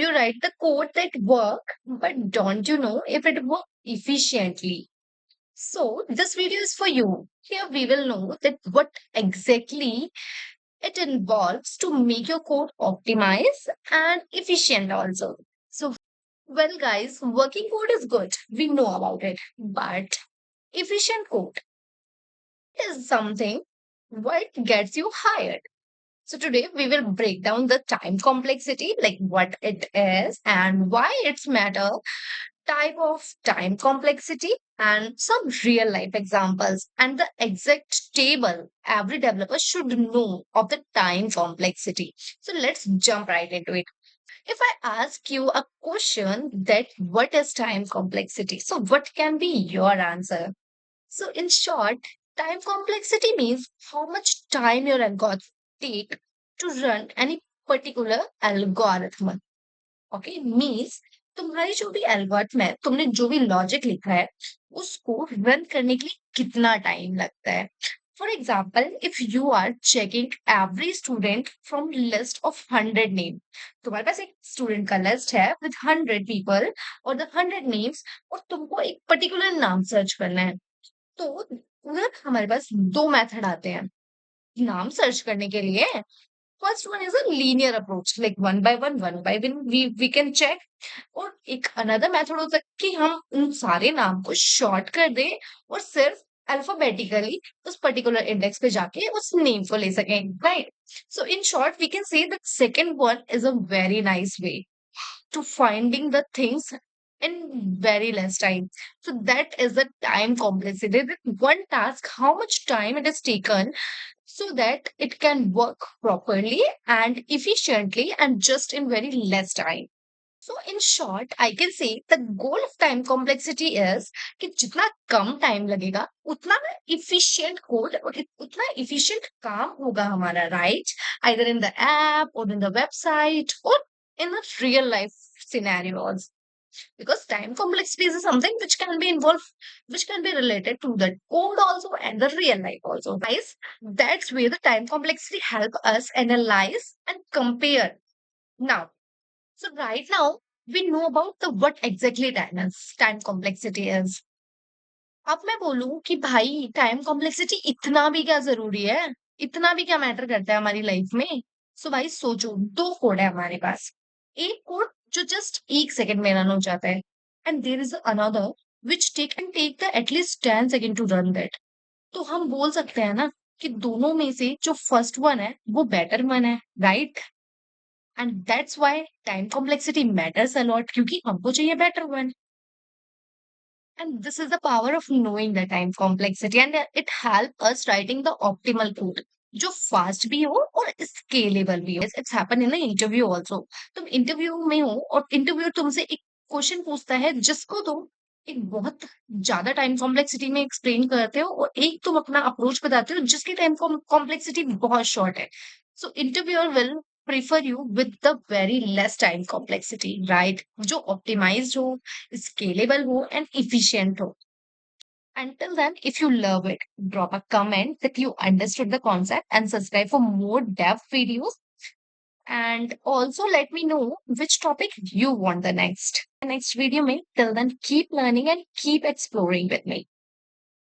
You write the code that work, but don't you know if it work efficiently? So this video is for you. Here we will know that what exactly it involves to make your code optimize and efficient also. So well guys, working code is good. We know about it. But efficient code is something what gets you hired. So today we will break down the time complexity, like what it is and why it's matter, type of time complexity, and some real life examples and the exact table every developer should know of the time complexity. So let's jump right into it. If I ask you a question that what is time complexity? So what can be your answer? So in short, time complexity means how much time your algorithm take to run any particular algorithm. Okay means तुम्हारी जो भी algorithm है तुमने जो भी logic लिखा है उसको रन करने के लिए कितना टाइम लगता है for example if you are checking every student from list of 100 name तुम्हारे पास एक स्टूडेंट का लिस्ट है विद 100 पीपल और द 100 नेम्स और तुमको एक पर्टिकुलर नाम सर्च करना है तो उधर हमारे पास दो मेथड आते हैं नाम सर्च करने के लिए first one is a linear approach like one by one we can check और एक अनदर मेथड होता है कि हम उन सारे नाम को शॉर्ट कर दें और सिर्फ अल्फाबेटिकली उस पर्टिकुलर इंडेक्स पे जाके उस नेम को ले सकें right so in short we can say that second one is a very nice way to finding the things in very less time. So that is the time complexity. That one task, how much time it is taken so that it can work properly and efficiently and just in very less time. So in short, I can say the goal of time complexity is कि जितना कम time लगेगा उतना ना efficient code और उतना efficient काम होगा हमारा right either in the app or in the website or in the real life scenarios because time complexity is something which can be involved which can be related to the code also and the real life also guys that's where the time complexity help us analyze and compare now so right now we know about the what exactly time complexity is. अब मैं बोलूं कि भाई time complexity इतना भी क्या जरूरी है इतना भी क्या मैटर करता है हमारी लाइफ में सो भाई सोचो दो कोड है हमारे पास एक कोड जो जस्ट 1 सेकंड में रन हो जाता है and there is another which take the at least 10 second to run that तो हम बोल सकते हैं ना कि दोनों में से जो फर्स्ट वन है वो बेटर वन है right and that's why time complexity matters a lot क्योंकि हमको चाहिए better one and this is the power of knowing the time complexity and it help us writing the optimal code जो fast भी हो और scalable भी हो it's happen in interview also तुम इंटरव्यू में हो और इंटरव्यू तुमसे एक क्वेश्चन पूछता है जिसको तुम एक बहुत ज्यादा टाइम कॉम्प्लेक्सिटी में एक्सप्लेन करते हो और एक तुम अपना अप्रोच बताते हो जिसकी टाइम कॉम्प्लेक्सिटी बहुत शॉर्ट है so interviewer will prefer you with the very less time complexity right जो optimized हो scalable ho and efficient ho until then if you love it drop a comment that you understood the concept and subscribe for more dev videos and also let me know which topic you want the next video mein till then keep learning and keep exploring with me